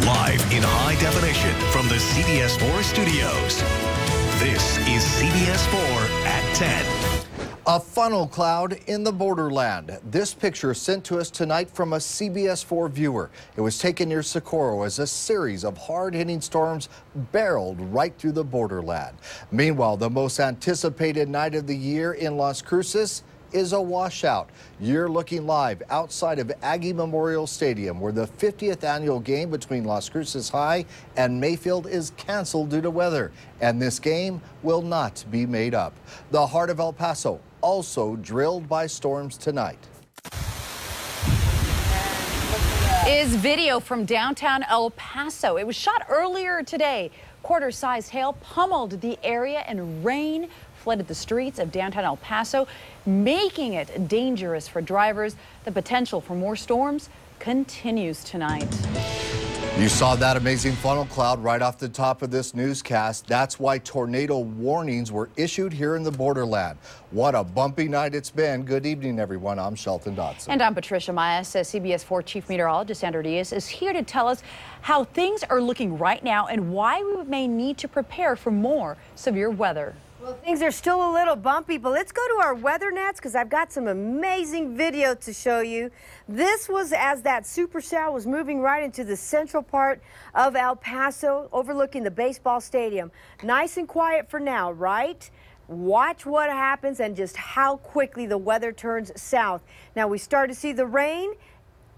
Live in high definition from the CBS4 studios. This is CBS4 at 10. A funnel cloud in the borderland. This picture sent to us tonight from a CBS4 viewer. It was taken near Socorro as a series of hard-hitting storms barreled right through the borderland. Meanwhile, the most anticipated night of the year in Las Cruces is a washout. You're looking live outside of Aggie Memorial Stadium, where the 50th annual game between Las Cruces High and Mayfield is canceled due to weather. And this game will not be made up. The heart of El Paso also drilled by storms tonight. Is video from downtown El Paso. It was shot earlier today. Quarter-sized hail pummeled the area and rain flooded the streets of downtown El Paso, making it dangerous for drivers. The potential for more storms continues tonight. You saw that amazing funnel cloud right off the top of this newscast. That's why tornado warnings were issued here in the borderland. What a bumpy night it's been. Good evening, everyone. I'm Shelton Dodson. And I'm Patricia Maes. CBS4 Chief Meteorologist Sandra Diaz is here to tell us how things are looking right now and why we may need to prepare for more severe weather. Well, things are still a little bumpy, but let's go to our weather nets because I've got some amazing video to show you. This was as that supercell was moving right into the central part of El Paso, overlooking the baseball stadium. Nice and quiet for now, right? Watch what happens and just how quickly the weather turns south. Now we start to see the rain,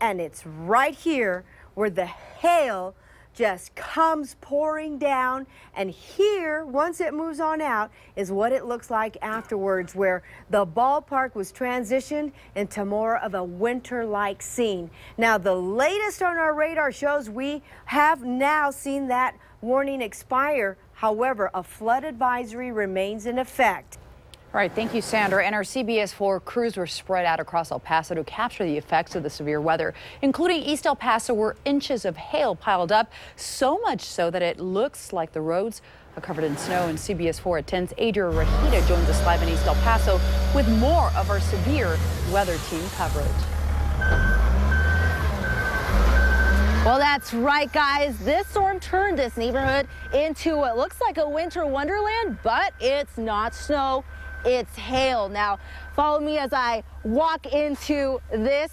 and it's right here where the hail just comes pouring down, and here, once it moves on out, is what it looks like afterwards, where the ballpark was transitioned into more of a winter-like scene. Now, the latest on our radar shows we have now seen that warning expire. However, a flood advisory remains in effect. All right, thank you, Sandra. And our CBS4 crews were spread out across El Paso to capture the effects of the severe weather, including East El Paso, where inches of hail piled up, so much so that it looks like the roads are covered in snow. And CBS4 at 10's Adria Rahita joins us live in East El Paso with more of our severe weather team coverage. Well, that's right, guys. This storm turned this neighborhood into what looks like a winter wonderland, but it's not snow. It's hail. Now, follow me as I walk into this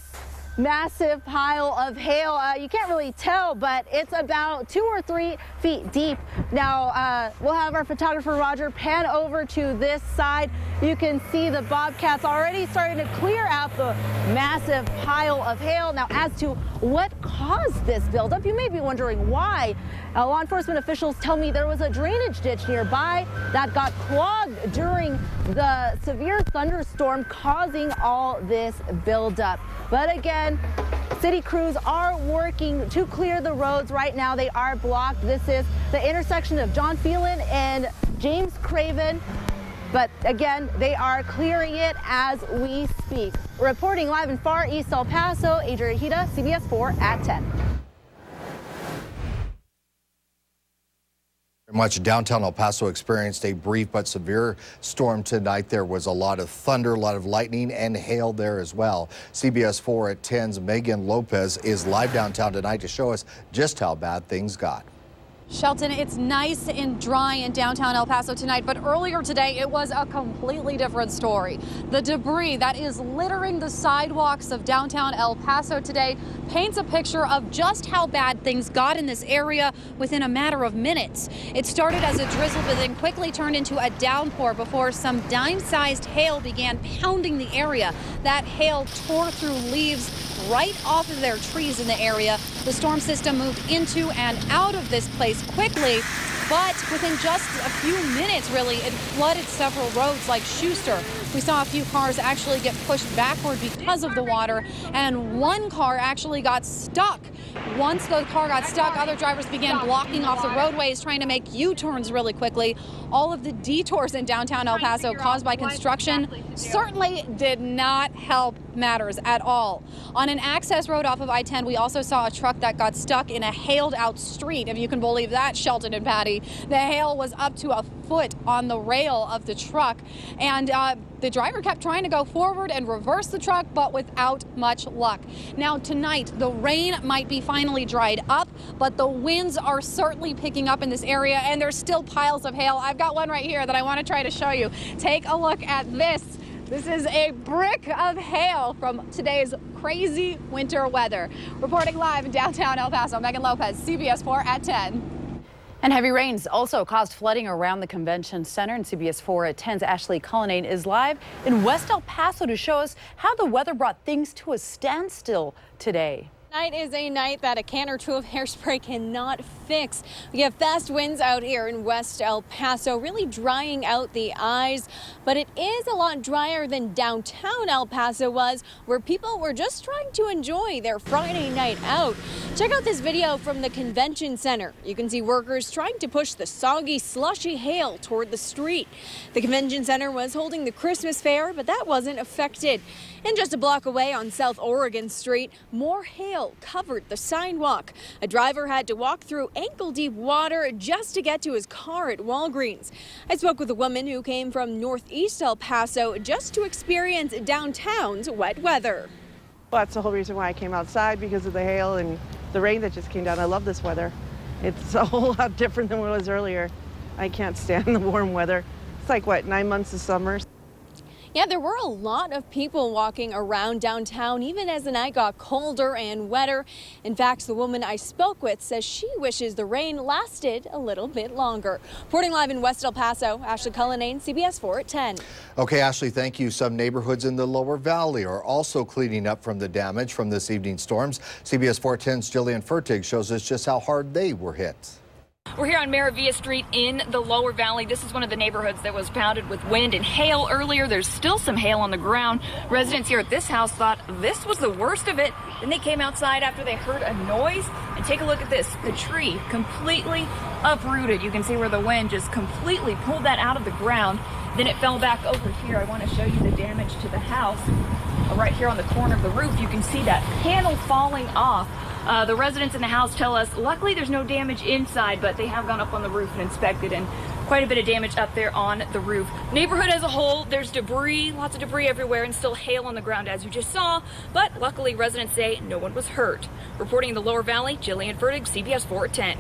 massive pile of hail. You can't really tell, but it's about 2 or 3 feet deep. Now, we'll have our photographer Roger pan over to this side. You can see the bobcats already starting to clear out the massive pile of hail. Now, as to what caused this buildup, you may be wondering why. Law enforcement officials tell me there was a drainage ditch nearby that got clogged during the severe thunderstorm, causing all this buildup. But again, city crews are working to clear the roads right now. They are blocked. This is the intersection of John Phelan and James Craven. But again, they are clearing it as we speak. Reporting live in far East El Paso, Adria Rahita, CBS4 at 10. Much downtown El Paso experienced a brief but severe storm tonight. There was a lot of thunder, a lot of lightning and hail there as well. CBS4 at 10's Megan Lopez is live downtown tonight to show us just how bad things got. Shelton, it's nice and dry in downtown El Paso tonight, but earlier today it was a completely different story. The debris that is littering the sidewalks of downtown El Paso today paints a picture of just how bad things got in this area within a matter of minutes. It started as a drizzle, but then quickly turned into a downpour before some dime-sized hail began pounding the area. That hail tore through leaves right off of their trees in the area. The storm system moved into and out of this place quickly, but within just a few minutes, really, it flooded several roads like Schuster. We saw a few cars actually get pushed backward because of the water, and one car actually got stuck. Once the car got stuck, other drivers began blocking off the roadways, trying to make U-turns really quickly. All of the detours in downtown El Paso caused by construction certainly did not help matters at all. On an access road off of I-10, we also saw a truck that got stuck in a hailed-out street, if you can believe that, Shelton and Patty. The hail was up to a foot on the rail of the truck, and The driver kept trying to go forward and reverse the truck, but without much luck. Now tonight, the rain might be finally dried up, but the winds are certainly picking up in this area, and there's still piles of hail. I've got one right here that I want to try to show you. Take a look at this. This is a brick of hail from today's crazy winter weather. Reporting live in downtown El Paso, Megan Lopez, CBS4 at 10. And heavy rains also caused flooding around the convention center. And CBS4 at 10's Ashley Cullinane is live in West El Paso to show us how the weather brought things to a standstill today. Tonight is a night that a can or two of hairspray cannot fix. We have fast winds out here in West El Paso, really drying out the eyes, but it is a lot drier than downtown El Paso was, where people were just trying to enjoy their Friday night out. Check out this video from the convention center. You can see workers trying to push the soggy, slushy hail toward the street. The convention center was holding the Christmas fair, but that wasn't affected. And just a block away on South Oregon Street, more hail covered the sidewalk. A driver had to walk through ankle-deep water just to get to his car at Walgreens. I spoke with a woman who came from northeast El Paso just to experience downtown's wet weather. Well, that's the whole reason why I came outside, because of the hail and the rain that just came down. I love this weather. It's a whole lot different than what it was earlier. I can't stand the warm weather. It's like, what, 9 months of summer? Yeah, there were a lot of people walking around downtown, even as the night got colder and wetter. In fact, the woman I spoke with says she wishes the rain lasted a little bit longer. Reporting live in West El Paso, Ashley Cullinane, CBS4 at 10. Okay, Ashley, thank you. Some neighborhoods in the lower valley are also cleaning up from the damage from this evening's storms. CBS4 at 10's Jillian Fertig shows us just how hard they were hit. We're here on Maravilla Street in the lower valley. This is one of the neighborhoods that was pounded with wind and hail earlier. There's still some hail on the ground. Residents here at this house thought this was the worst of it. Then they came outside after they heard a noise. And take a look at this. The tree completely uprooted. You can see where the wind just completely pulled that out of the ground. Then it fell back over here. I want to show you the damage to the house. Right here on the corner of the roof, you can see that panel falling off. The residents in the house tell us, luckily there's no damage inside, but they have gone up on the roof and inspected, and quite a bit of damage up there on the roof. Neighborhood as a whole, there's debris, lots of debris everywhere, and still hail on the ground as you just saw, but luckily residents say no one was hurt. Reporting in the lower valley, Jillian Fertig, CBS4 at 10.